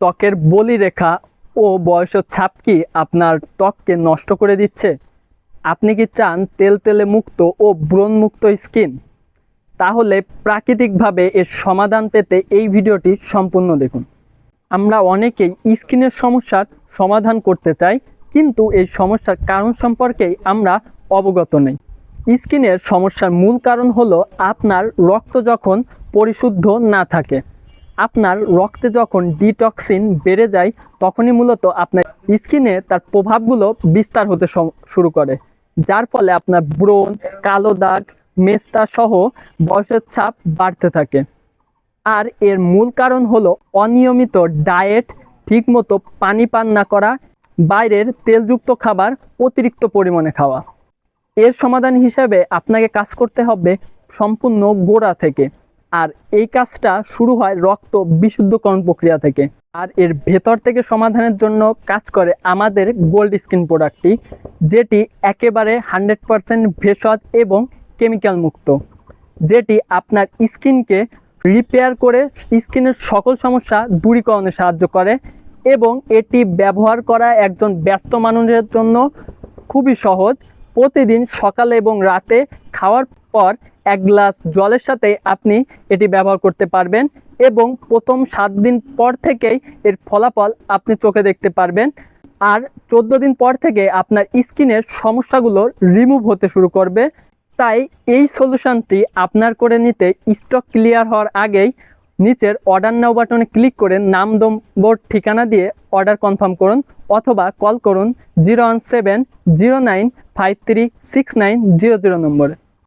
ত্বকের বলিরেখা ও বয়সের ছাপ কি আপনার ত্বককে নষ্ট করে দিচ্ছে? আপনি কি চান তেলতেলে মুক্ত ও ব্রণমুক্ত স্কিন? তাহলে প্রাকৃতিকভাবে এর সমাধান পেতে এই ভিডিওটি সম্পূর্ণ দেখুন। আমরা অনেকেই স্কিনের সমস্যার সমাধান করতে চাই, কিন্তু এই সমস্যার কারণ সম্পর্কেই আমরা অবগত নই। স্কিনের সমস্যার মূল কারণ হলো আপনার রক্ত যখন পরিশুদ্ধ না থাকে। আপনার রক্তে যখন ডিটক্সিন বেড়ে যায়, তখনই মূলত আপনার স্কিনে তার প্রভাবগুলো বিস্তার হতে শুরু করে, যার ফলে আপনার ব্রণ, কালো দাগ, মেস্তা সহ বয়সের ছাপ বাড়তে থাকে। আর এর মূল কারণ হলো অনিয়মিত ডায়েট, ঠিকমতো পানি পান না করা, বাইরের তেলযুক্ত খাবার অতিরিক্ত পরিমাণে খাওয়া। এর সমাধান হিসেবে আপনাকে কাজ করতে হবে সম্পূর্ণ গোড়া থেকে। আর এই কাজটা শুরু হয় রক্ত বিশুদ্ধকরণ প্রক্রিয়া থেকে। আর এর ভেতর থেকে সমাধানের জন্য কাজ করে আমাদের গোল্ড স্কিন প্রোডাক্টটি, যেটি একেবারে 100% ভেষজ এবং কেমিক্যাল মুক্ত, যেটি আপনার স্কিনকে রিপেয়ার করে স্কিনের সকল সমস্যা দূরীকরণে সাহায্য করে। এবং এটি ব্যবহার করা একজন ব্যস্ত মানুষের জন্য খুবই সহজ। প্রতিদিন সকালে এবং রাতে খাওয়ার পর 1 গ্লাস জলের সাথে আপনি এটি ব্যবহার করতে পারবেন, এবং প্রথম 7 দিন পর থেকেই এর ফলাফল আপনি চোখে দেখতে পারবেন। আর 14 দিন পর থেকে আপনার স্কিনের সমস্যাগুলো রিমুভ হতে শুরু করবে। তাই এই সলিউশনটি আপনার করে নিতে স্টক ক্লিয়ার হওয়ার আগেই নিচের অর্ডার নাও বাটনে ক্লিক করে নাম, নম্বর, ঠিকানা দিয়ে অর্ডার কনফার্ম করুন, অথবা কল করুন 01709536900 নম্বরে।